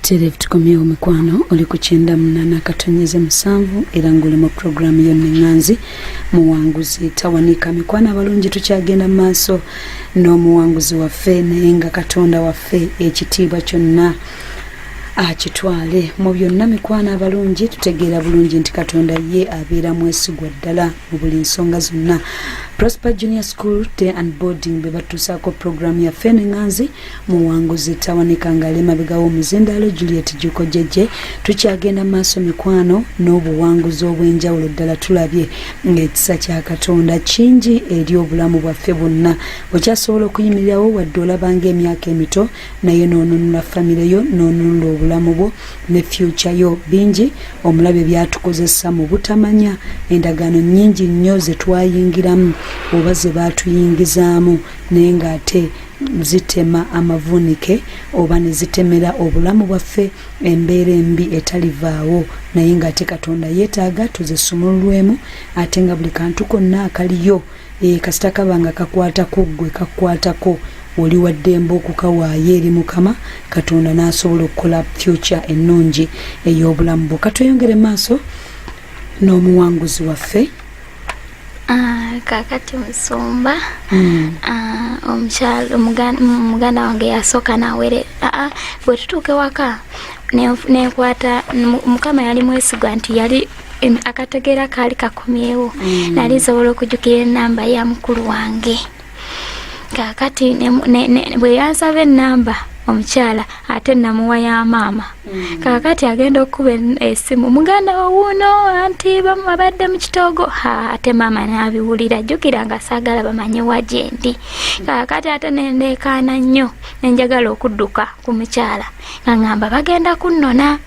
Telev tukomye omukwano oli ku 98.7 era ng'oli mu programu y'Ennenganzi muwanguzi tawanika mikwano abalungi tukyagenda mu maaso n'omuwanguzi waffe naye nga Katonda waffe ekitiibwa kyonna akitwale mu byonna mikwano abalungi tutegeera bulungi nti Katonda ye abeera mwesigwa ddala mu buli nsonga zonna. Prosper Junior School Day and Boarding be batusaako programu ya Ennenganzi muwanguzi tawanika ng'ali mabegawo omuzindaalo Juliet Juko Jeje tukyagenda maaso mikwano n'obuwanguzi obw'enjawulo ddala tulabye ng'ekisa kya Katonda kingi eri obulamu bwaffe bwonna okyasobola okuyimirirawo wadde olabanga emyaka emito naye n'onunula famire yo n'onunula obulamu bwo ne future yo bingi omulabe byatukozesa mu butamanya endagaano nnyingi nnyo ze twayingiramu oba ze baatuyingizaamu naye ng'ate zitema amavunike oba ne zitemera obulamu bwaffe embeera embi etalivaawo naye ng'ate Katonda yeetaaga tuzisumululwemu ate nga buli kantu konna akaliyo kasita kabanga kakwatako ggwe kakwatako oli waddemba okukawaayo eri Mukama Katonda n'asobola okukola future ennungi ey'obulamu bwo. Katweyongere maaso n'omuwanguzi waffe kakati musumba omukyalo muganda wange yasooka nawere bwe tutuuke waka nekwata Mukama yali mwesigwa nti yali akategeera kaali kakomyewo nali nsobola okujjukira ennamba ya mukulu wange kakati bwe yansaba ennamba omukyala ate namuwa ya maama kakati agenda okuba esimu muganda wuuno anti babadde mu kitoogo ate maama n'abiwulira jjukira nga saagala bamanye wa gyendi kakati ate nendeekaana nnyo nenjagala okudduka ku mukyala nga ngamba bagenda kunnona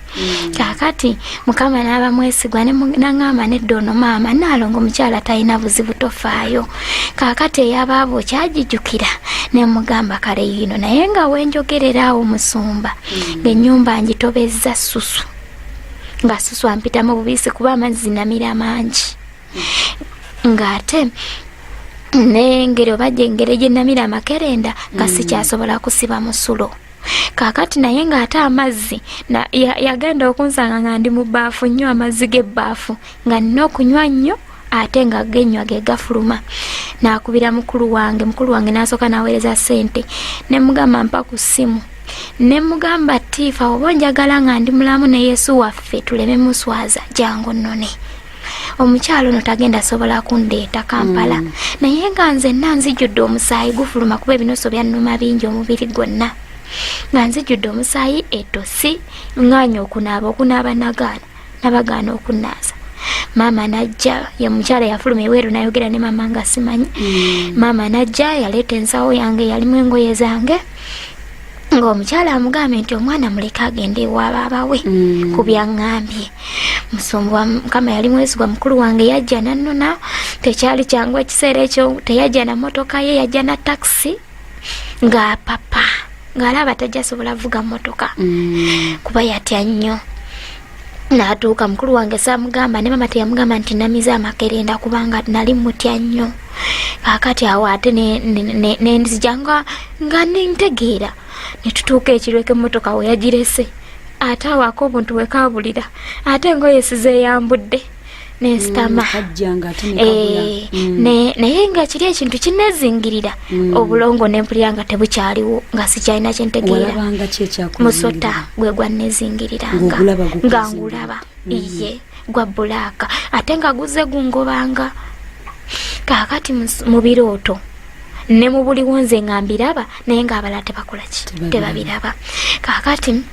kakati Mukama n'aba mwesigwa n'angamba nedda ono maama naalonga omukyala talina buzibu tofaayo kakati eyabaabo kyagijjukira nemugamba kale yino naye nga wenjogereraawo musumba ng'ennyumba ngitobezza susu nga susu ampitamu bubisi kuba amazzi namira mangi ng'ate nengeri oba gyengeri gye namira amakerenda nga sikyasobola kusiba musulo kakati naye ng'ate amazzi yagenda okunsanga nga ndi mu bbaafu nnyo amazzi g'ebbaafu nga nina okunywa nnyo ate nga genywa ge gafuluma nakubira mukulu wange n'asooka naweereza ssente ne mugamba mpa ku ssimu ne mugamba tiifa oba njagala nga ndi mulamu ne Yesu waffe tuleme muswaza jangu nnone omukyalo ono tagenda asobola kundeeta Kampala naye nga nzenna nzijjudde omusaayi gufuluma kuba ebinoso byannuma bingi omubiri gwonna nga nzijjudde omusaayi etosi nganya okunaaba nabagaana okunaaza maama najja ye mukyala yafuluma eweeru nayogera ne maama nga simanyi maama najja yaleeta ensawo yange yalimu engoye zange ng'omukyala amugambe nti omwana muleke agende ewa baabawe ku byaŋŋambye musumba Mukama yali mwesigwa mukulu wange yajja nannona tekyali kyangu ekiseera ekyo teyajja na motoka ye yajja na taxi nga papa ng'alaba tajja sobola vuga motoka kuba yatya nnyo n'atuuka mukulu wange saamugamba ne mama teyamugamba nti namiza amakerenda kubanga nali mutya nnyo kakati awo ate nenzija nga nintegeera ne tutuuka ekirweko emmotoka we yagirese ate awako obuntu wekabulira ate engoye sizeyambudde nensitama naye nga kiri ekintu kinezingirira obulongo nempulira nga tebukyaliwo nga sikyalina kyentegeera musota gwe gwannezingiriranga nga ngulaba iye gwa bulaaka ate nga guze gungobanga kakati mu birooto ne mu buli wonze nga mbiraba naye ng'abalala tebakolaki tebabiraba kakati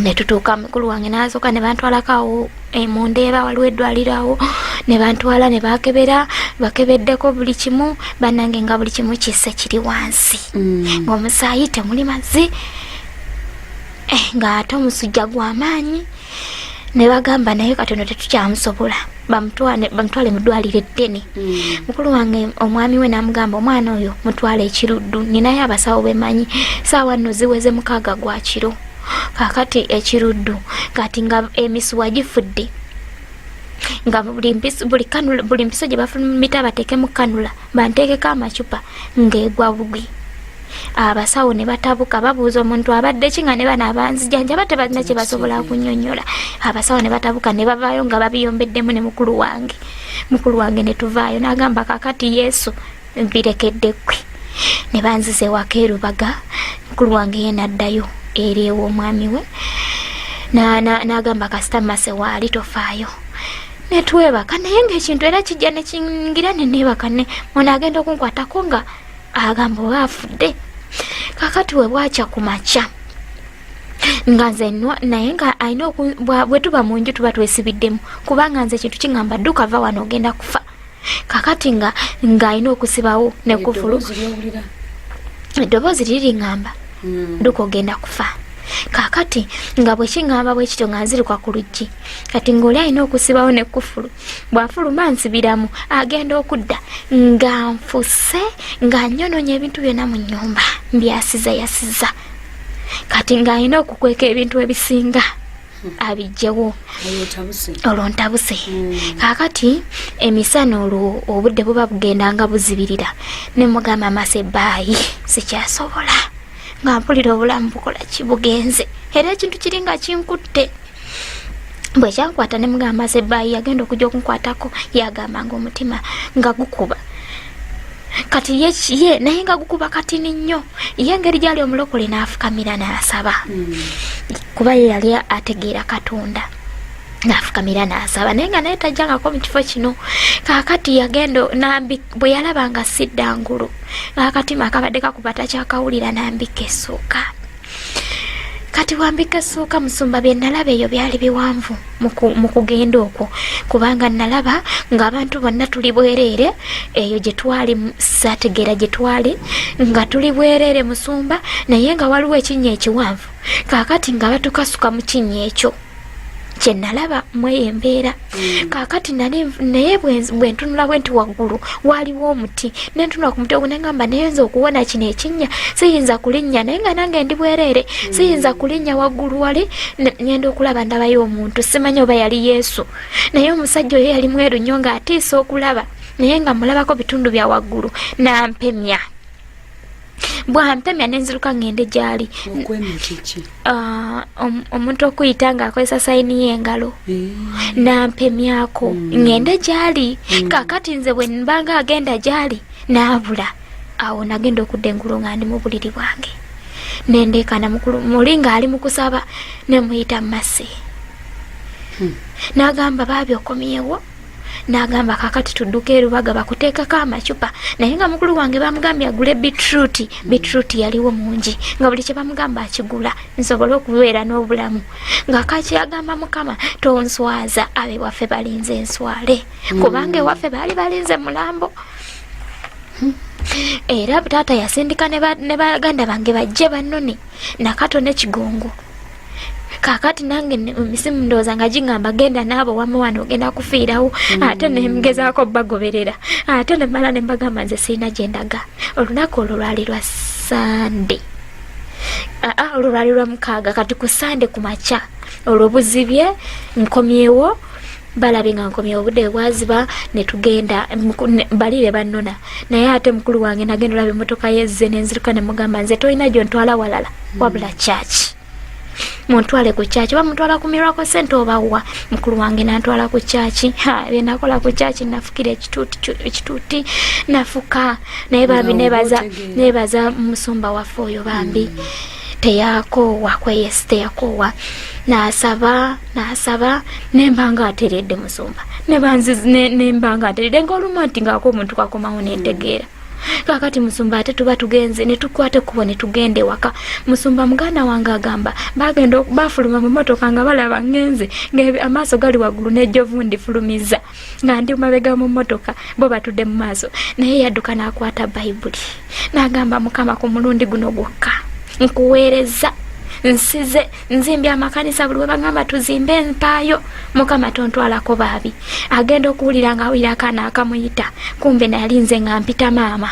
ne tutuuka mukulu wange n'asooka ne bantwalakawo mu Ndeeba waliwo eddwaliro awo ne bantwala ne bakebeddeko buli kimu bannange nga buli kimu kisse kiri wansi ng'omusaayi temuli mazzi ng'ate omusujja gw'amaanyi ne bagamba naye katono tetukyamusobola bamutwale mu ddwaliro eddene mukulu wange omwami we n'amugamba omwana oyo mutwale ekiruddu ninayo abasawo bemanyi saawa nno ziweze 6 gwa kiro kakati ekiruddu kati nga emisuwa gifudde nga buli mpiso gye bafumita bateeke mu kanula banteekeko amacupa ng'egwa bugwi abasawo ne batabuka babuuza omuntu abadde kinga ne bana abanzijanja bate balina kye basobola kunnyonnyola. Abasawo ne batabuka ne bavaayo nga babiyombeddemu ne mukulu wange ne tuvaayo n'agamba kakati Yesu mbirekedde ggwe. Ne banzize waka erubaga, mukulu wange ye n'addayo eri ew'omwami we n'agamba kasita mase waali tofaayo. Netwebaka naye ng'ekintu era kijja ne kingira ne neebaka ne ono agenda okunkwatako nga agamba oba afudde. Kakati we bwakya ku makya nga nze naye nga alina bwe tuba mu nju tuba twesibiddemu kubanga nze ekintu kingamba dduka va wano ogenda kufa. Kakati nga alina okusibawo ne kufulu eddoboozi liriŋŋamba dduka ogenda kufa. Kakati nga bwe kiŋŋamba bwe kityo nga nziruka ku luggi kati ng'oli alina okusibawo ne kufulu bw'afuluma nsibiramu agenda okudda nga nfuse nga nyononya ebintu byonna mu nnyumba yasiza kati ng'alina okukweka ebintu ebisinga abijjewo olwo ntabuse. Kakati emisana olwo obudde buba bugenda nga buzibirira ne mugamba Masebaayi sikyasobola nga mpulira obulamu bukola kibugenze era ekintu kiri nga kinkutte. Bwe kyankwata ne mugamba Masebaayi yagenda okujja okunkwatako yagamba nga omutima nga gukuba kati ye naye nga gukuba katini nnyo ye ngeri gyali omulokole n'afukamira n'asaba kuba ye yali ategeera Katonda n'afukamira n'asaba naye nga naye tajjangako mu kifo kino. Kakati yagenda bwe yalaba nga sidda ngulu akatima akabadde kakuba takyakawulira n'ambika essuuka. Kati wambika essuuka musumba bye nalaba eyo byali biwanvu mu kugenda okwo kubanga nalaba ng'abantu bonna tuli bwereere eyo gye twali saategeera gye twali nga tuli bwereere musumba naye nga waliwo ekinnya ekiwanvu. Kakati nga batukasuka mu kinnya ekyo kye nalaba mweyo embeera. Kakati naye bwe ntunula bwe nti waggulu waaliwo omuti ne ntunula ku muti ogwo ne ngamba nayinza okuwona kino ekinnya siyinza kulinnya naye nga nange ndi bwereere siyinza kulinnya waggulu wali ngenda okulaba ndabayo omuntu simanyi oba yali Yesu naye omusajja oyo yali mweru nnyo ng'atiisa okulaba naye nga mulabako bitundu bya waggulu nampemya. Bwampemya nenziruka ngende gyali omuntu okuyita ng'akozesa sayini y'engalo nampemyako ngende gyali. Kakati nze bwe mbanga agenda gyali naabula awo nagenda okudda engulu nga ndi mu buliri bwange nendeekana muli ng'ali mu kusaba ne muyita Mase n'agamba baabi okomyewo n'agamba kakati tudduka erubaga bakuteekako amacupa naye nga mukulu wange bamugambye agule beetroot yaliwo mungi nga buli kye bamugamba akigula nsobole okubeera n'obulamu nga kaki agamba Mukama tonswaza abe waffe balinze enswale kubanga ewaffe baali balinze mulambo. Era taata yasindika ne baganda bange bajje bannone Nakato n'Ekigongo. Kakati nange misimu ndowooza nga gingamba genda Nabo wamwe wano ogenda kufiirawo ate ne mgezaako bagoberera ate ne mala ne mbagamba nze sirina gye ndaga. Olunaku olwo lwali lwa Sande olwo lwali lwa Mukaaga kati ku Sande ku makya olwo buzibye nkomyewo balabe nga nkomyewo obudde bwaziba ne tugenda balire bannona naye ate mukulu wange nagenda olaba emmotoka yezze nenzirika ne mugamba nze tolina gy'ontwala walala wabula kyaki muntwale ku kyaki bamutwala ku mirako sente obawa. Mukulu wange nantwala ku kyaki byenakola ku kyaki nafukira ekituuti nafuka naye bambi nebaza musumba waffe oyo bambi teyakoowa kweyesi teyakoowa nasaba nembanga ateredde musumba nembanga ateredde ng'oluma nti ngaako omuntu kakomawo nentegeera. Kakati musumba ate tuba tugenze ne tukwate kubo ne tugende waka. Musumba muganda wange agamba bagenda bafuluma mu motoka nga balaba ngenze amaaso gali waggulu n'ejjovu ndifulumiza nga ndi mabega mu motoka bo batudde mu maaso naye yadduka n'akwata Bayibuli n'agamba Mukama ku mulundi guno gwokka nkuweereza nsize nzimbye amakanisa buli we bagamba tuzimbe empaayo mukama tontwalako baabi agenda okuwulira nga awulira akaana akamuyita kumbe nalinze nga mpita maama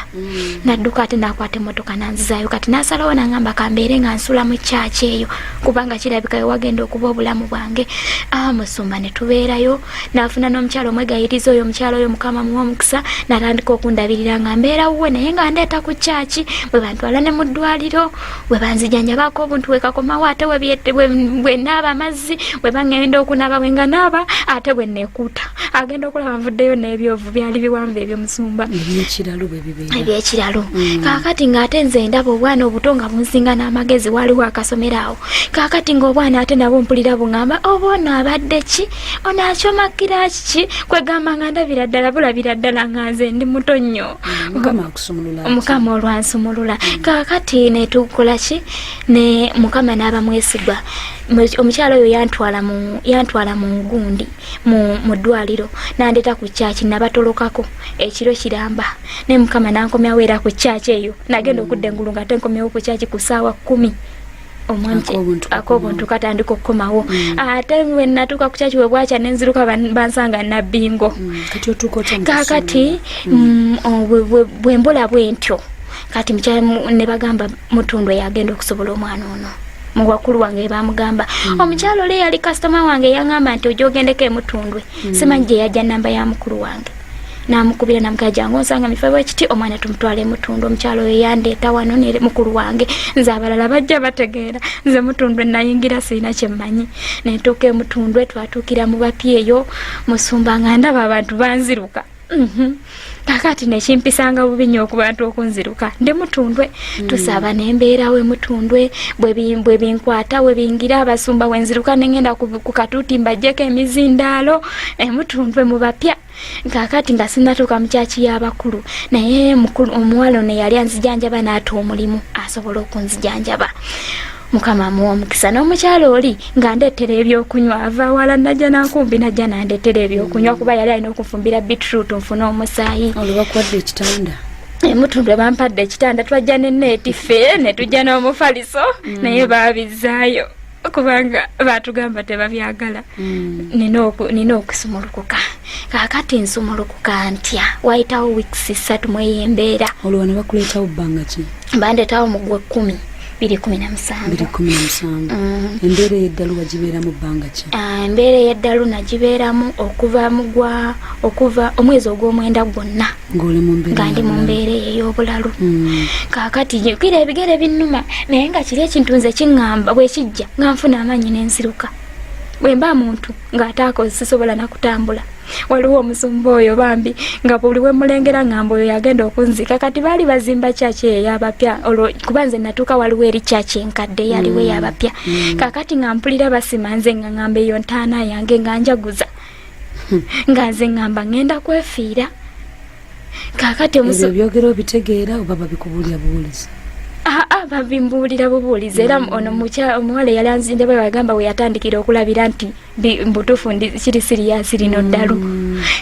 nadduka ate nakwata emmotoka nanzizaayo kati nasalawo nangamba kambeere nga nsula mu kyaki eyo kubanga kirabika wagenda okuba obulamu bwange musumba ne tubeerayo nafuna n'omukyalo omwegayiriza oyo omukyalo oyo mukama muwa omukisa natandika okundabirira nga mbeera wuwe naye nga ndeeta ku kyaki bwe bantwala ne mu ddwaliro bwe banzijanjabako obuntu wekakomawo ate bwe naaba amazzi bwe bangenda okunaaba bwe nga naaba ate bwe neekuuta agenda okulaba nvuddeyo n'ebyovu byali biwanvu ebyomusumba ebyekiralo kaakati ng'ate nze ndaba obwana obuto nga bunsinga n'amagezi waliwo akasomero awo kaakati ng'obwana ate nabo mpulira buŋŋamba oba ono abadde ki ono akyomakira kiki kwegamba nga ndabira ddala bulabira ddala nga nze ndi muto nnyo mukama olwansumulula kaakati netukola ki ne mukama n'aba mwesigwa omukyalo oyo yantwala mu ngundi mu ddwaliro nandeta ku kyaki nabatolokako ekiro kiramba ne mukama nankomyawo era ku kyaki eyo nagenda okudda engulu nga tenkomyawo ku kyaki ku ssaawa 10 akobuntu katandika okukomawo ate bwe natuuka ku kyaki bwe bwakya nenziruka bansanga nabbingo kakati bwe mbola bwentyo kati mukyala ne bagamba Mutundwe yagenda okusobola omwana ono muwakulu wange bamugamba omukyalo le yali customer wange yangamba nti ojogendeke Mutundwe simanyi gye yajja namba ya mukulu wange namukubira namukaja ngonsanga mifabo kiti omwana tumutwale Mutundwe omukyalo oyo yandeeta wano ne mukulu wange nze abalala bajja bategeera nze Mutundwe nayingira sirina kyemmanyi netuuka Mutundwe twatuukira mu bapyeyo musumba nga ndaba abantu banziruka kakati nekimpisanga bubi nnyo ku bantu okunziruka ndi Mutundwe tusaba nembeerawe Mutundwe bwe binkwata we bingira abasumba wenziruka nengenda ku katuuti mbajjeko emizindaalo Mutundwe mu bapya kakati nga sinatuuka mu kyaki y'abakulu naye omuwala ono yali anzijanjaba n'ata omulimu asobola okunzijanjaba mukama muwa omukisa n'omukyalo oli nga ndeetera ebyokunywa ava wala najja nankumbi najja nandeetera ebyokunywa kuba yali alina okufumbira beetroot nfuna omusaayi olwakwadde ekitanda Mutundwe bampadde ekitanda twajja neneeti ffe ne tujja n'omufaliso naye baabizaayo kubanga batugamba tebabyagala nina okusumulukuka kakati nsumulukuka ntya wayitawo weeks 3 mweyembeera olwo ne bakuleetawo bbanga ki bandeetawo mu Gw'ekkumi 2017 embeera ey'eddalu wagibeeramu bbanga ki embeera ey'eddalu nagibeeramu okuva omwezi ogw'omwenda gwonna nga ndi mu mbeera ey'obulalu kaakati kira ebigere binnuma naye nga kiri ekintu nze kiŋŋamba bwe kijja nga nfuna amaanyi n'ensiruka bwe mba muntu ng'ataako sisobola nakutambula waliwo omusumba oyo bambi nga buli we mulengera ngamba oyo yagenda okunzika kati baali bazimba kyaki ey'abapya kuba nze natuuka waliwo eri kyaki enkadde yaliwo ey'abapya kakati nga mpulira basima nze nga ngamba eyo ntaana yange nga njaguza nga nze ngamba ngenda kwefiira kakati ebyogero obitegeera oba babikubuulira buwulizi babimbuulira bubuulizi era ono omuwala yali anzinde bwe bagamba we yatandikira okulabira nti mbutuufu kiri siriyasi lino ddalu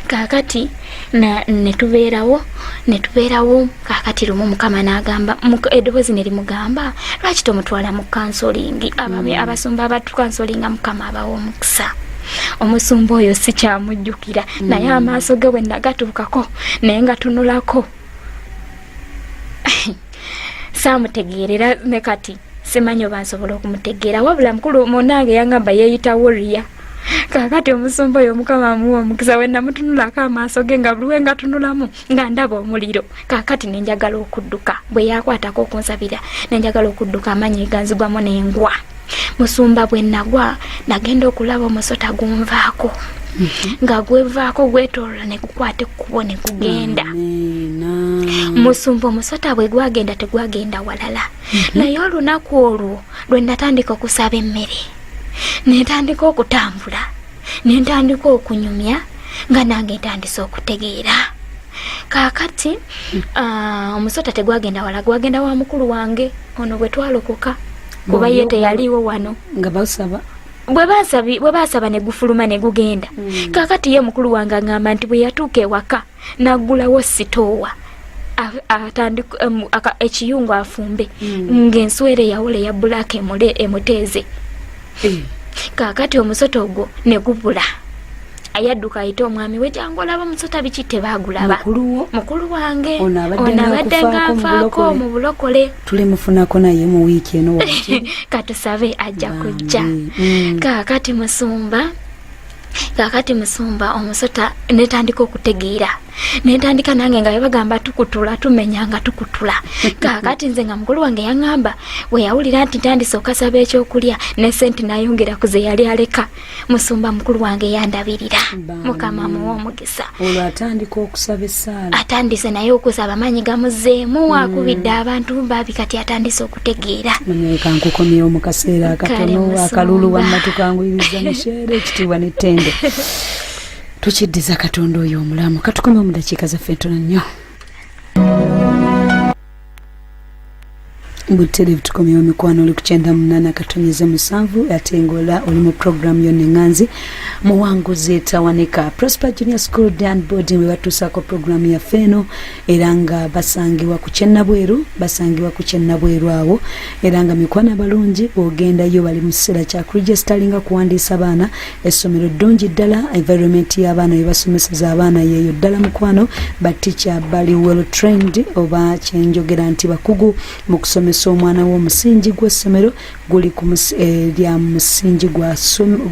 kakati netubeerawo kakati lumu mukama n'agamba eddoboozi ne limugamba lwaki tomutwala mu kansolingi abasumba abatukansolinga mukama abawa omukisa omusumba oyo sikyamujjukira naye amaaso ge bwe nagatuukako naye nga tunulako saamutegeerera ne kati simanyi oba nsobola okumutegeera wabula mukulu munange yangamba yeeyita Warrior kakati omusumba oyo mukama muwa omukisa we namutunulako amaaso ge nga buli we nga tunulamu nga ndaba omuliro kakati nenjagala okudduka bwe yakwatako okunsabira nenjagala okudduka amaanyi ganzigwamu n'engwa musumba bwe nagwa nagenda okulaba omusota gunvaako nga gwevaako gwetolola ne gukwata ekkubo ne gugenda musumba omusota bwe gwagenda tegwagenda walala naye olunaku olwo lwe natandika okusaba emmere netandika okutambula nentandika okunyumya nga nange ntandise okutegeera kakati omusota tegwagenda wala gwagenda wa mukulu wange ono bwe twalokoka kuba ye teyaliwo wano nga basaba bwe basaba ne gufuluma ne gugenda kakati ye mukulu wange ngamba nti bwe yatuuka ewaka naggulawo sitoowa atandika ekiyungu afumbe ng'enswere yawole ya black emuteeze kakati omusota ogwo ne gubula ayadduka ayita omwami we jangu olaba musota biki tebaagulaba mukulu wange ono abadde ng'anfaako mu bulokole tulemufunako naye mu wiiki eno waki katusabe ajja kujja kakati musumba omusota netandika okutegeera netandika nange nga bagamba tukutula tumenya nga tukutula kakati nze nga mukulu wange yaŋŋamba we yawulira nti ntandise okasaba ekyokulya ne senti nayongera kuze yali aleka musumba mukulu wange yandabirira mukama muwa omugisa olwo atandika okusaba essaala atandise naye okusaba amanyi gamuzeemu akubidde abantu babi kati atandise okutegeera kankukomyewo mu kaseera akatono akalulu wamma tukanguyiriza musheere ekitiibwa n'ettende tukiddiza katonda oyo omulamu katukomyewo mu dakiika zaffe ntono nnyo Buterevu tukomyewo mikwano oli ku 98.7 ate ng'ola oli mu programu yonna eŋŋanzi muwanguzi tawanika Prosper Junior School Dan Boarding we batuusaako programu yaffe eno era nga basangibwa ku Kyennabweru awo era nga mikwano abalungi bw'ogendayo bali mu kiseera kya kuregisteringa kuwandiisa abaana essomero ddungi ddala environment y'abaana bye basomeseza abaana yeeyo ddala mukwano batica bali well trained oba kyenjogera nti bakugu mu kusomesa omwana w'omusingi gw'essomero guli ku lya musingi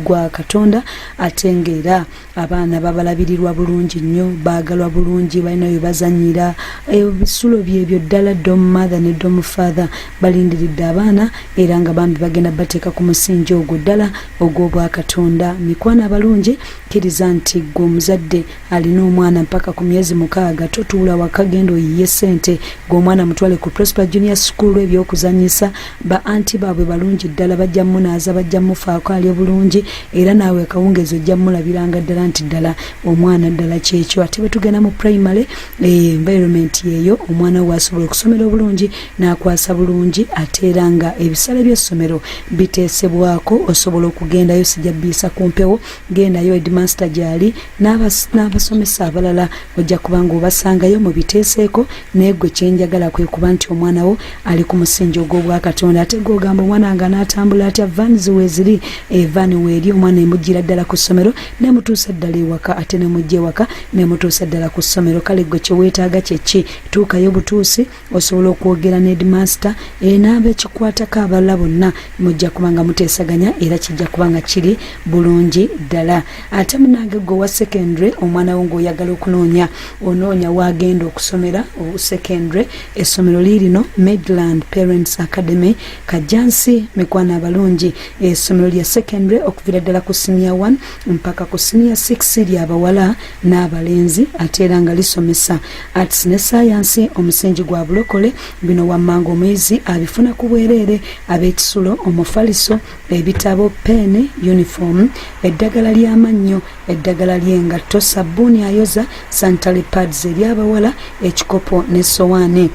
gwa Katonda ate ng'era abaana babalabirirwa bulungi nnyo baagalwa bulungi balina bye bazannyira ebisulo byebyo ddala dom mother ne dom father balindiridde abaana era nga bambi bagenda bateeka ku musingi ogwo ddala ogw'obwa Katonda mikwano abalungi kkiriza nti gwe omuzadde alina omwana mpaka ku myezi 6 totuula waka genda oyiye ssente gw'omwana mutwale ku Prosper Junior School ebyokuzannyisa ba anti baabwe balungi ddala bajja munaaza bajja mufaako ali obulungi era naawe kawungeezi ojja mulabiranga ddala nti ddala omwana ddala kyekyo ate bwe tugenda mu primary environment yeeyo omwana waasobola okusomera obulungi n'akwasa bulungi ate era nga ebisale by'essomero biteesebwako osobola okugendayo sijja bbiisa ku mpewo gendayo headmaster gyali n'abasomesa abalala ojja kuba nga obasangayo mu biteeseeko naye gwe kyenjagala kwe kuba nti omwana wo ali ku musingi ogw'obwa Katonda ate gw'ogamba omwana nga n'atambula atya van ziweeziri van weeri omwana emujjira ddala ku ssomero nemutuusa ddala ewaka ate nemujja ewaka nemutuusa ddala ku ssomero kale gwe kyeweetaaga kyeki tuukayo butuusi osobola okwogera ne headmaster n'abekikwatako abalala bonna mujja kuba nga muteesaganya era kijja kuba nga kiri bulungi ddala ate munange gwe wa secondary omwana wo ng'oyagala okunoonya onoonya wagenda okusomera secondary essomero liirino Midland Parents Academy Kajansi mikwano abalungi essomero lya secondary okuviira ddala ku senior 1 mpaka ku senior 6 ly'abawala n'abalenzi ate era nga lisomesa arts ne science omusingi gwa bulokole bino wammanga omwezi abifuna ku bwereere ab'ekisulo omufaliso ebitabo pene uniform eddagala ly'amannyo eddagala ly'engatto sabbuuni ayoza sanitary pads ery'abawala ekikopo n'essowaani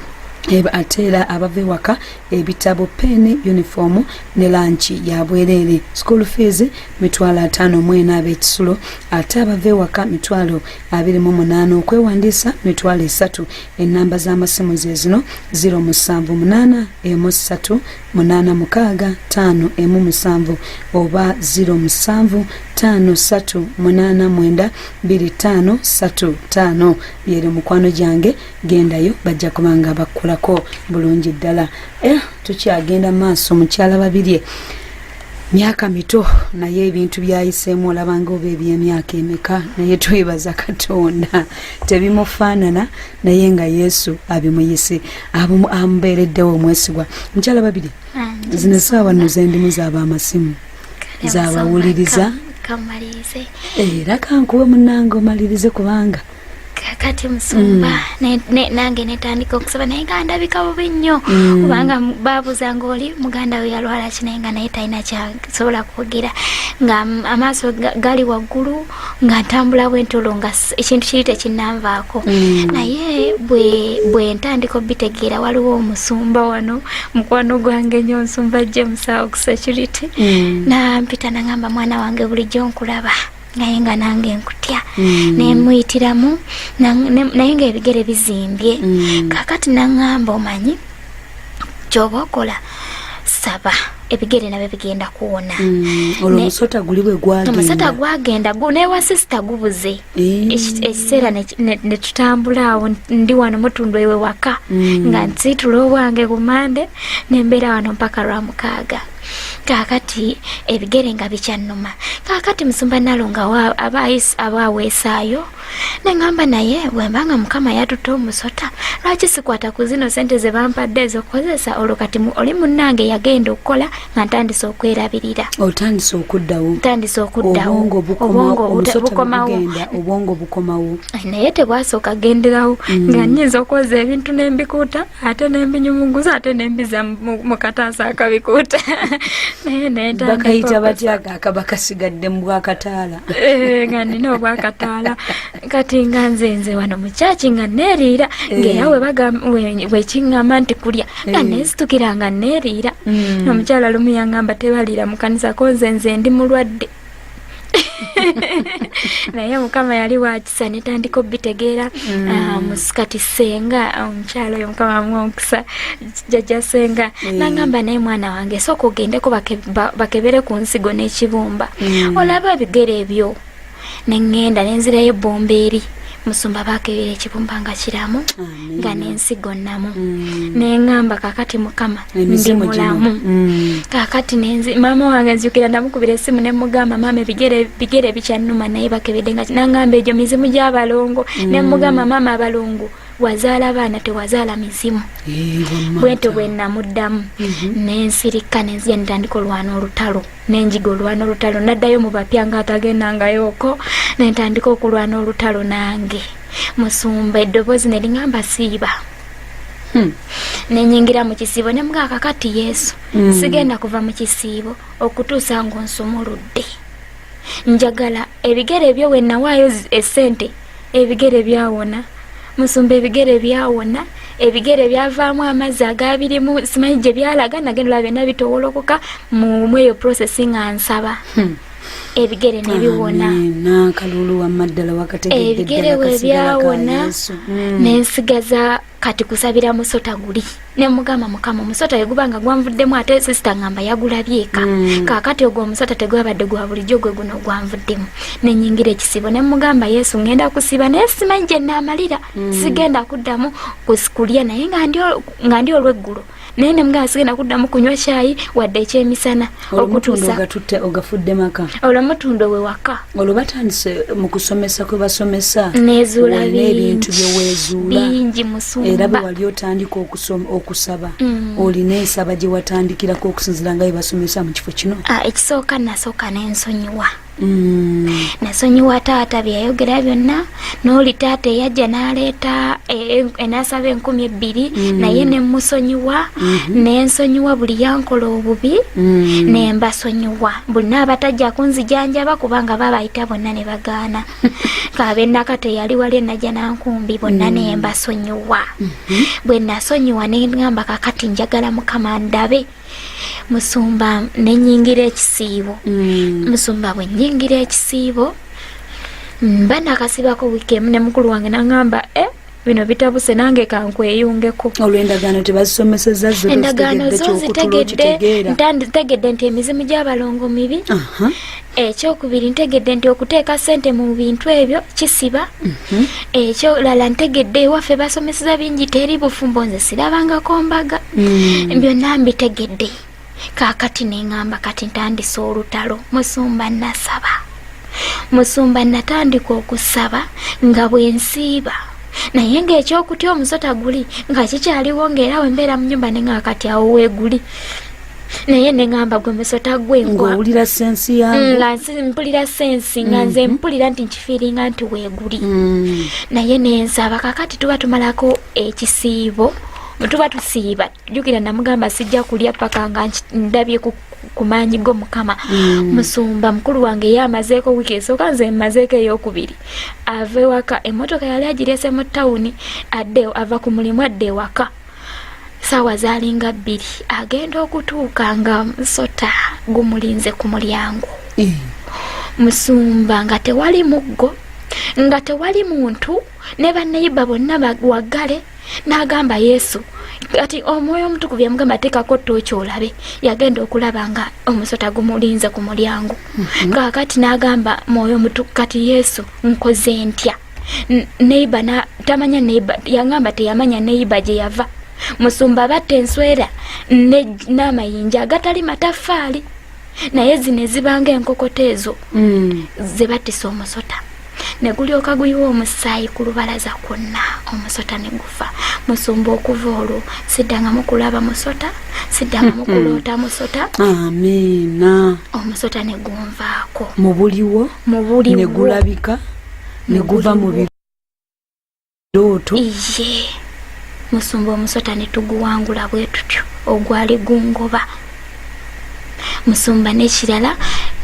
ate era abava ewaka ebitabo pene uniform ne lanchi ya bwereere school fees $50 ab'ekisulo ate abava ewaka $28 okwewandiisa $3 ennamba z'amasimu ze zino 078 13 86 oba 07 53892535 byeri mukwano gyange gendayo bajja kubanga bakulako bulungi ddala tukyagenda maaso mukyala Babirye myaka mito naye ebintu byayiseemu olabanga oba eby'emyaka emeka naye twebaza Katonda tebimufaanana naye nga Yesu abimuyise amubeereddewo omwesigwa mukyala Babirye zino essaawa nno zendimu zaaba amasimu zaabawuliriza kamalirize era kankuwe munange omalirize kubanga kakati musumba nange netandika okusaba naye nga ndabika bubi nnyo kubanga baabuzanga oli muganda we yalwala kinaye nga naye talina kyasobola kwogera nga amaaso gali waggulu nga ntambula bwentolo nga ekintu kiri tekinnanvaako naye bwe ntandika obitegeera waliwo omusumba wano mukwano gwange nnyo nsumba James ku security nampita nangamba mwana wange bulijjo nkulaba naye nga nange nkutya nemuyitiramu naye nga ebigere bizimbye kakati naŋŋamba omanyi kyoba okola saba ebigere nabyo bigenda kuwona olwo omusota guli bwe gwagenda omusota gwagenda newa sisita gubuze ekiseera ne tutambula awo ndi wano mutundu ewe waka nga nsitula obwange kumande nembeera wano mpaka lwamukaaga kakati ebigere nga bikyannuma kakati musumba nalo nga abaweesaayo neŋŋamba naye bwembanga mukama yatuta omusota lwaki sikwata ku zino sente ze bampadde ezokozesa olwo kati oli munnange yagenda okukola nga ntandise okwerabirira otandise okuddawo obwongo bukomawo naye tebwasooka genderawo nga nnyinza okwoza ebintu nembikuuta ate nembinyumuguza ate nembiza mu kataasa akabikuuta bakayita batya akaba kasigadde mu bwakataala nga nina obwakataala kati nga nzenze wano mu kyaki nga neeriira ngaera wekiŋŋamba nti kulya nga nesitukira nga neeriira omukyala lumu yaŋŋamba tebaliira mu kanisa ko nzenze ndi mulwadde naye mukama yali wakisa netandika obitegeera musikati senga omukyalo oyo mukama amwomukisa jjajja senga naŋŋamba naye mwana wange sooka ogendeko bakebere ku nsigo n'ekibumba olaba ebigere ebyo neŋŋenda nenzirayo ebbomba eri musumba bakebera ekibumba nga kiramu nga nensigo nnamu neŋŋamba kakati mukama ndi mulamu kakati maama wange nzijukira namukubira essimu nemugamba maama ebigere bikyannuma naye bakebedde nga naŋŋamba egyo mizimu gy'abalongo nemugamba maama abalongo wazaala baana tewazaala mizimu bwentyo bwe namuddamu nensirika nenzija netandika olwana olutalo nenjiga olwana olutalo naddayo mu bapya nga atagendangayooko nentandika okulwana olutalo nange musumba eddoboozi neriŋŋamba siiba nenyingira mu kisiibo nemugaa kakati yesu sigenda kuva mu kisiibo okutuusa ng'onsumuludde njagala ebigere ebyo we nawaayo essente ebigere byawona musumba ebigere byawona ebigere byavaamu amazzi agabirimu simanyi gye byalaga nagendera byonna bitowolokoka mu eyo processing ansaba ebigere nebiwona ebigere we byawona nensigaza kati kusabira musota guli nemugamba mukama omusota yegubanga gwanvuddemu ate sisita ngamba yagulabyeka kakati ogwo omusota tegwabadde gwa bulijjo gwe guno gwanvuddemu nenyingira ekisibo nemugamba yesu ngenda kusiba naye simanyi gye naamalira sigenda kuddamu kulya naye nga ndi olweggulo naye nemugamba sigenda kuddamu kunywa caayi wadde ekyemisana okutuusa ogafudde maka olwo mutundo we waka olwo batandise mu kusomesa kwe basomesa nezuula ebintu byeweezuula bingi musumba era bwe wali otandika okusaba olina ensaba gye watandikirako okusinzira nga bye basomesa mu kifo kino ekisooka nasooka nensonyiwa nasonyiwa taata byeyayogera byonna n'oli taata eyajja n'aleeta enasaba 2,000 naye nemusonyiwa nensonyiwa buli yankola obubi nembasonyiwa bonna abatajja kunzijanjaba kubanga babayita bonna ne bagaana kabennakate yali wali enajja nankumbi bonna nembasonyiwa bwe nasonyiwa neŋŋamba kakati njagala mukama ndabe musumba nenyingira ekisiibo musumba bwe nyingira ekisiibo mba nakasibako wiikemu ne mukulu wange naŋŋamba bino bitabuse nange kankweyungeko olw'endagaano tebazisomeseza endagaano zo zitegedde nti emizimu gy'abalongo mibi ekyokubiri ntegedde nti okuteeka ssente mu bintu ebyo kisiba ekyolala ntegedde ewaffe basomeseza bingi teri bufumbo nze sirabangako mbaga byonna mbitegedde kakati neŋŋamba kati ntandise olutalo musumba natandika okusaba nga bwensiiba naye ng'ekyokutya omusota guli nga kikyaliwo ng'era wembeera mu nnyumba neŋŋamba kati awo weeguli naye neŋŋamba gwe musota gwengwawulira sensi yangu nga mpulira sensi nga nze mpulira nti nkifiiringa nti weeguli naye nensaba kakati tuba tumalako ekisiibo tuba tusiiba jjukira namugamba sijja kulya paka nga ndabye ku maanyi go mukama musumba mukulu wange ye amazeeko wiiki esooka nze mmazeeko ey'okubiri ava ewaka emmotoka yali agireese mu tawuni ava ku mulimu adde ewaka saawa zaalinga 2 agenda okutuuka nga musota gumulinze ku mulyango musumba nga tewali muggo nga tewali muntu ne baneiba bonna bagwagale n'agamba Yesu kati omwoyo omutukuvu yamugamba teekako ttooki olabe yagenda okulaba nga omusota gumulinze ku mulyango kaakati n'agamba mwoyo omutukuvu kati Yesu nkoze ntya neiba tamanya neiba yangamba teyamanya neiba gye yava musumba batta enswera n'amayinja agatali mataffaali naye zino ezibanga enkokoto ezo ze battisa omusota ne gulyoka guyiwa omusaayi ku lubalaza kwonna omusota ne gufa musumba okuva olwo siddangamu kulaba musota siddangamu kuloota musota amiina omusota ne gunvaako mu buliwo ne gulabika ne guva mu birooto iye musumba omusota ne tuguwangula bwe tutyo ogwali gungoba musumba n'ekirala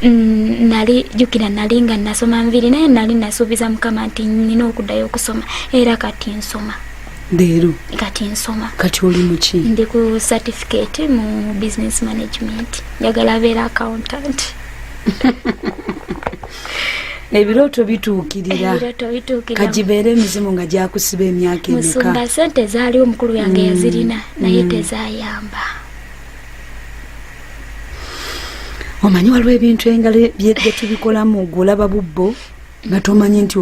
nali jukira nali nga nasoma nviri naye nali nasuubiza mukama nti nina okuddayo okusoma era kati nsoma leero kati nsoma kati oli muki ndi ku certificate mu business management njagala beera accountant ebirooto bituukirira kagibeera emizimu nga gyakusiba emyaka emeka musumba sente zaaliwo omukulu yange yazirina naye tezayamba omanyi waliwo ebintu engalo bye tubikolamu golaba bubbo nga tomanyi nti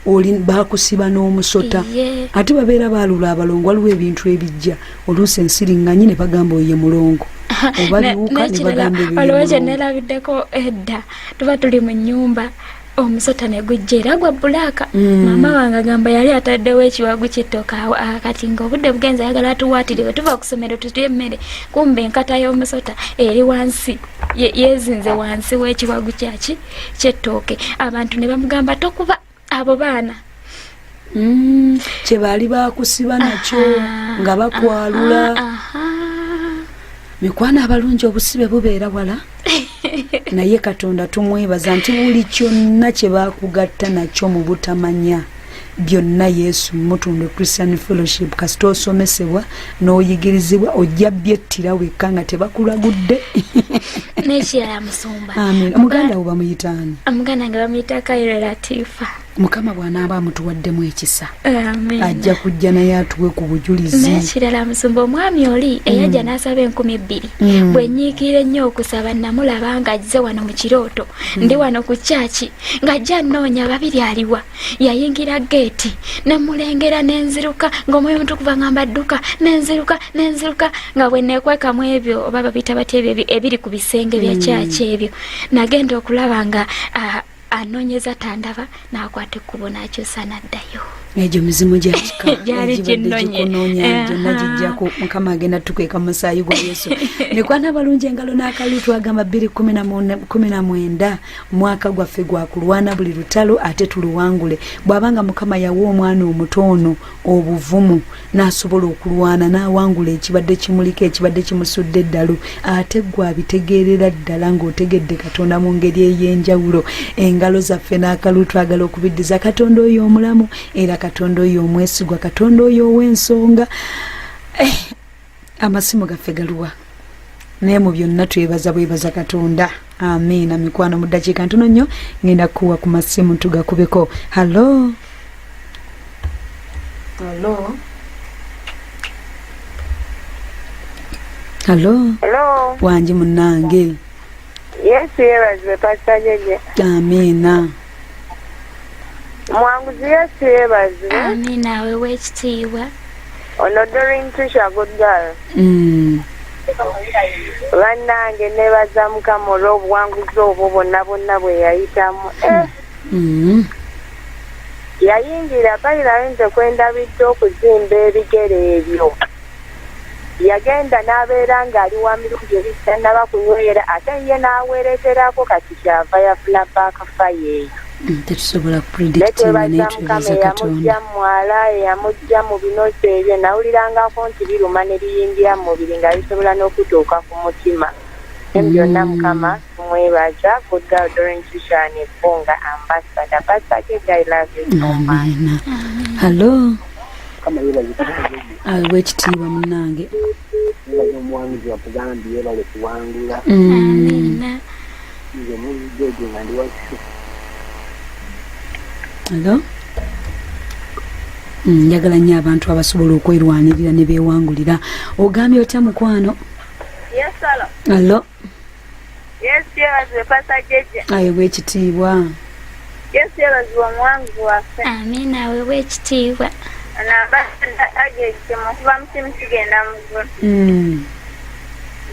oli bakusiba n'omusota ate babeera baalula abalongo waliwo ebintu ebijja oluusi ensiriŋŋanyi ne bagamba oye mulongo oba biwuka ne bagamba waliwo kye neerabiddeko edda tuba tuli mu nnyumba omusota ne gujja era gwa bulaaka maama wange agamba yali ataddewo ekiwagu ky'ettooka kati ng'obudde bugenza ayagala atuwaatire bwe tuva ku ssomero tutya emmere kumbe enkata y'omusota eri wansi yeezinze wansi w'ekiwagu ky'ettooke abantu ne bamugamba tokuba abo baana kye baali bakusiba nakyo nga bakwalula mikwana abalungi obusibe bubeera wala naye Katonda tumwebaza nti buli kyonna kye bakugatta nakyo mu butamanya byonna Yesu mutundu Christian Fellowship kasita osomesebwa n'oyigirizibwa ojja byettira wekka nga tebakulagudde n'ekirala musumba amen omuganda wo bamuyitaani omuganda nga bamuyita Kaire Latifa mukama bw'anaaba amutuwaddemu ekisa ajja kujja naye atuwe ku bujulizi n'ekirala musumba omwami oli eyajja n'asaba 2,000 bwe nyiikira ennyo okusaba namulaba ng'ajze wano mu kirooto ndi wano ku kyaki ng'ajja nnoonya babiri aliwa yayingira geeti nemulengera n'enziruka ng'omwoyo omutukuvu ngamba dduka n'enziruka nga bwe neekwekamu ebyo oba babita bati ebyo ebiri ku bisenge bya kyaki ebyo nagenda okulaba nga anoonyeza tandaba n'akwata ekkubo n'akyusa n'addayo egyo mizimu gyakika gyali ginnoonya gyonna gijjako mukama agenda tukweka mu musaayi gwa Yesu nekwana balungi engalo n'akalutu agamba 2019 mwaka gwaffe gwa kulwana buli lutalo ate tuluwangule bw'abanga mukama yawa omwana omutono obuvumu n'asobola okulwana n'awangula ekibadde kimulika ekibadde kimusudde eddalu ate gwe abitegeerera ddala ng'otegedde Katonda mu ngeri ey'enjawulo engalo zaffe n'akalutu agala okubiddiza Katonda oyo omulamu era Katonda oyo omwesigwa Katonda oyo ow'ensonga amasimu gaffe galuwa naye mu byonna bwebaza Katonda amiina mikwano mu ddakiika ntono nnyo ngenda kuwa ku masimu tugakubeko hallo wangi munnange Yesu yeebazibwe Pastor Jeje. Amiina. Mwanguzi Yesu yeebazibwe. Amiina wewe ekitiibwa. Ono Doreen Trisha good girl. Bannange neebaza Mukama olw'obuwanguzi obwo bonna bwe yayitamu. Yayingira bayirayo nze kwendabidde okuzimba ebigere ebyo. Yagenda n'abeera ng'ali wa mirundi ebiri tannaba kunywera ate ye n'aweereterako kati kyava yafuna baakafa yeeyo. Tetusobola kupredictinga naye twebaza Katonda. Yamujja mwala yamujja mu binosi ebyo nawulirangako nti biruma ne biyingira mu mubiri nga bisobola n'okutuuka ku mutima. Byonna Mukama tumwebaza good girl Doreen Trisha Nebonga ambassador Pastor Jeje I love you so much. Hello. Wekitiibwa munnange. Amiina. nze mulijeje nga ndi wakisi. Hello? Njagala nnyo abantu abasobola okwerwanirira ne beewangulira. Ogambye otya mukwano? Yes, hello. Hello? Yes, yeebazibwe Pastor Jeje. Aweebwa ekitiibwa. Yes, yeebazibwe omuwanguzi waffe. Amina, aweebwa ekitiibwa. Namba agejje mu kuva mu kimu kigenda mu ggulu.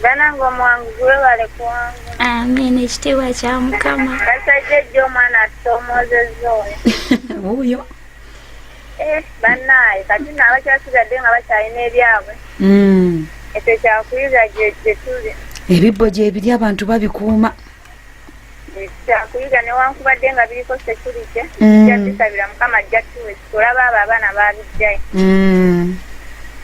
Banange omuwanguzi weebale kuwangula. Amina, ekitiibwa kya Mukama. Pastor Jeje omwana atusomoozezza oyo. Oyo. Bannaaye kati nno abakyasigadde nga bakyalina ebyabwe. Ekyo kyakuyiga gye tuli. Ebibbo gye biri abantu babikuuma. Kyakuyiga newankubadde nga biriko security kijja bisabira Mukama ajja tuwe tulaba abo abaana baabijjayo.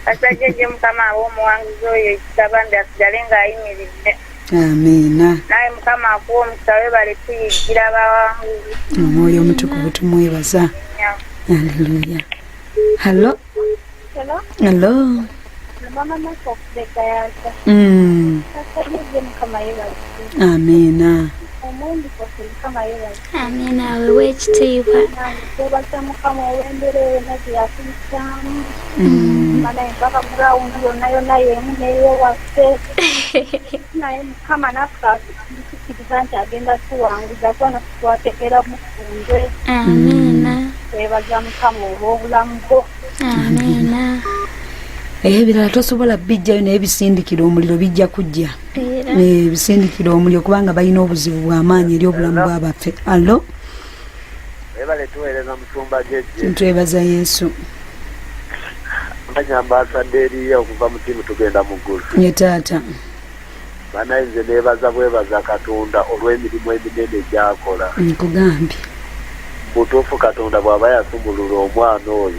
Pastor Jeje Mukama ab'omuwanguzi oyo ekisaba mbi asigale ng'ayimiridde. Amiina. Naye Mukama akuwa omukisa weebale tuyiggira abawanguzi. Omwoyo omutukuvu tumwebaza. Haleluya. Hello? Hello? Hello? Mama nako kudeka yaza. Pastor Jeje Mukama yeebale. Amiina. Omundi kwaffe Mukama yeebale. Amina, aweebwa ekitiibwa. Twebaza Mukama olw'embeera yonna gye yatuyisaamu. Naye mpaka gurawundi yonna yonna y'emu n'ey'ewaffe. Naye Mukama naffe tukkiriza nti agenda tuwanguza kwano twategera mu ffundwe. Amina. Twebaza Mukama olw'obulamu bwo. Amina. Ebirala tosobola bijjayo naye bisindikira omuliro bijja kujja. Bisindikira omuliro kubanga balina obuzibu bw'amaanyi eri obulamu bw'abaffe. Allo? Weebale tuweereza Musumba Jeje. Ntwebaza Yesu. Amanyamba asadde eriyo okuva mu tiimu tugenda mu ggulu. Ye taata. Banaye nze neebaza bwebaza Katonda olw'emirimu eminene gy'akola. Nkugambye. Butuufu Katonda bw'aba yasumulula omwana oyo.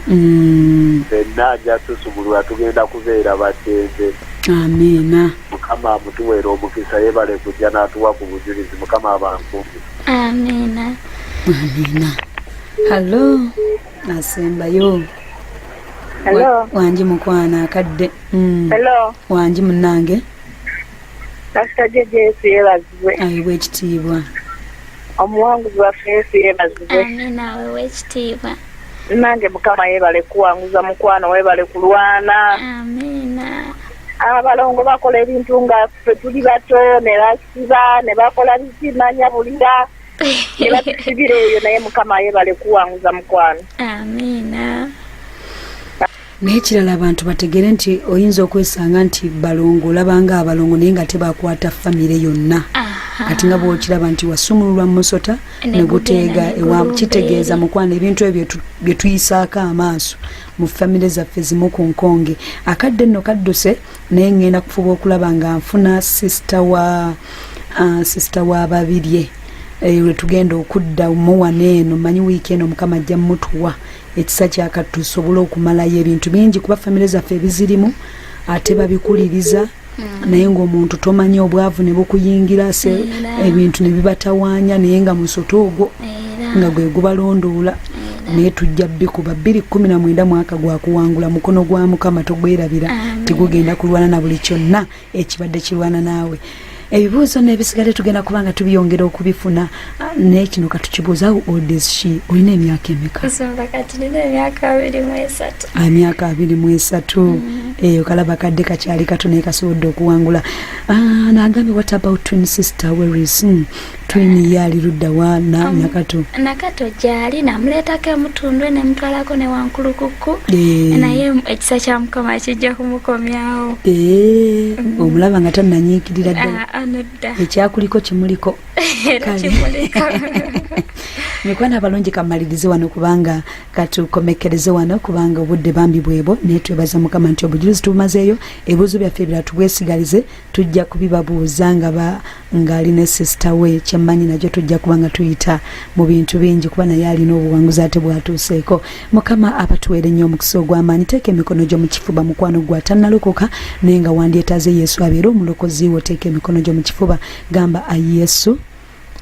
Fenna ajja tusumulula tugenda kubeera baddembe. Amiina. Mukama amutuweera omukisa yeebale kujja n'atuwa ku bujulizi. Mukama abankumbi. Amina. Amiina. Hello? Asembayo. Hello? Wangi mukwana akadde. Hello? Wangi munnange. Pastor Jeje Yesu yeebazibwe. Aweebwa ekitiibwa. Omuwanguzi waffe Yesu yeebazibwe. Amina, aweebwa ekitiibwa. Nange Mukama yeebale kuwanguza mukwano weebale kulwana. Amina. Abalongo bakola ebintu nga ffe tuli bato ne basiba ne bakola bizimanyabulira ne batusibira eyo naye Mukama yeebale kuwanguza mukwano. Amina. Naye kirala abantu bategere nti oyinza okwesanga nti balongo olabanga abalongo naye nga tebakwata famire yonna. Kati nga bw'okiraba nti wasumululwa musota ne guteega ewa kitegeeza mukwano ebintu ebyo bye tuyisaako amaaso mu famire zaffe zimu ku nkonge. Akadde nno kadduse naye ngenda kufuba okulaba nga nfuna sisita wa Babirye lwe tugenda okudda muwano eno manyi wiiki eno Mukama ajja mutuwa ekisa kyakatusobola okumalayo ebintu bingi kuba famire zaffe ebizirimu ate babikuliriza. Naye ng'omuntu tomanyi obwavu ne bukuyingira ebintu ne bibatawaanya naye nga musota ogwo nga gwe gubalondoola. Naye tujja bikuba 2019 mwaka gwa kuwangula mukono gwa Mukama togwerabira tigugenda kulwana na buli kyonna ekibadde kirwana naawe. Ebibuuzo n'ebisigale tugenda kubanga tubiyongera okubifuna. Naye kino katukibuuza odesi olina emyaka emeka? Nsonga kati nina emyaka 23. Emyaka 23. Eyo kalaba kadde kakyali kato naye kasobodde okuwangula. Nagambye what about twin sister where is twin yali ludda wa Nakato? Nakato gyali namuleetako emutundwe ne mutwalako ne wankulukuku naye ekisa kya Mukama kijja kumukomyawo. Omulaba nga tannanyiikirira ddala. Anodda. Ekyakuliko kimuliko. Mikwana abalungi kamalirize wano kubanga katukomekereze wano kubanga obudde bambi bwebo naye twebaza Mukama nti obujulizi tumazeeyo ebibuuzo byaffe ebirala tubwesigalize tujja kubibabuuza nga ali ne sister we kyammanyi najyo tujja kubanga tuyita mu bintu bingi kuba naye alina obuwanguzi ate bwatuuseeko. Mukama abatuweere nnyo omukisa ogw'amaanyi. Teeka emikono gyo mu kifuba mukwano gwa tannalokoka naye nga wandyetaaze Yesu abeere omulokozi wo. Teeka emikono gyo mu kifuba gamba ayi Yesu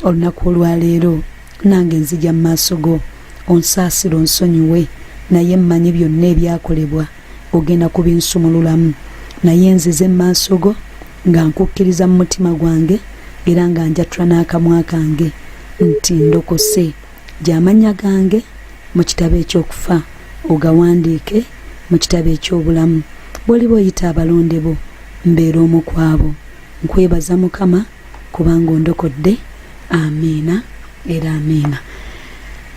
olunaku olwaleero nange nzija mu maaso go onsaasira onsonyiwe naye mmanyi byonna ebyakolebwa ogenda kubinsumululamu naye nzize mu maaso go nga nkukkiriza mu mutima gwange era nga njatula n'akamwa kange nti ndokose gy'amannya gange mu kitabo eky'okufa ogawandiike mu kitabo eky'obulamu bw'oliba oyita abalonde bo mbeera omu kwabo. Nkwebaza Mukama kubanga ondokodde. Amiina era amiina.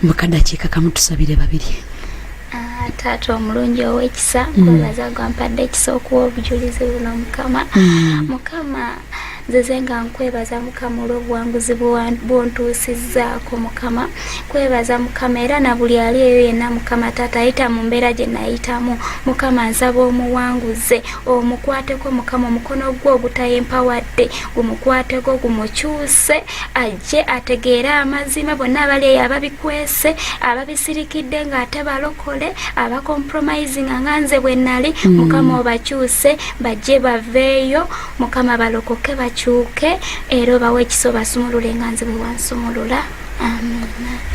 Mu kadakiika kamu tusabire babiri. Taata omulungi ow'ekisa nkwebaza gwampadde ekisa okuwa obujulizi buno Mukama. Mukama nze nga nkwebaza Mukama olw'obuwanguzi bw'ontuusizzaako Mukama. Nkwebaza Mukama era na buli ali eyo yenna Mukama taata ayita mu mbeera gye nayitamu Mukama nsaba omuwanguze omukwateko Mukama omukono gwe ogutayempawadde gumukwateko gumukyuse ajje ategeere amazima bonna abali eyo ababikwese ababisirikidde ng'ate balokole abacompromising nga nze bwe nali Mukama obakyuse bajje baveeyo Mukama balokoke bakyuke era bawe ekisa basumulule nga nze bwe wansumulula.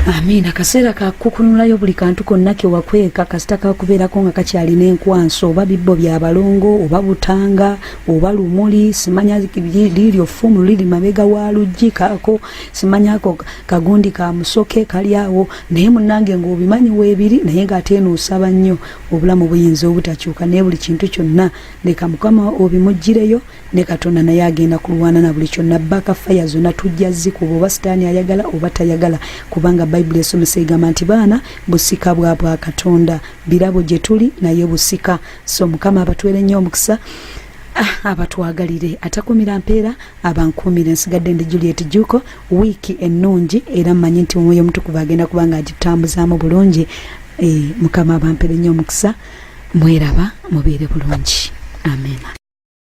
Amiina. Kaseera kakukunulayo buli kantu konna ke wakweka kasita kakubeerako nga kakyalina enkwanso oba bibbo bya balongo oba butanga oba lumuli simanya liryo ffumu liri mabega wa luggi kaako simanyako kagundi ka musoke kali awo naye munnange ng'obimanyi weebiri naye ng'ate n'osaba nnyo obulamu buyinza obutakyuka naye buli kintu kyonna leka Mukama obimuggireyo ne Katonda naye agenda kulwana na buli kyonna. Bakafaya zonna tujja zikuba oba sitaani ayagala oba tayagala kubanga Bayibuli esomesa egamba nti baana busika bwa Katonda birabo gye tuli naye busika. So Mukama abatwere nnyo omukisa abatwagalire atakumira mpeera abankumire. Nsigadde ndi Juliet Juko wiiki ennungi era mmanyi nti omwoyo omutukuvu agenda kubanga agitambuzaamu bulungi. Mukama abampere nnyo omukisa mweraba mubeere bulungi. Amen.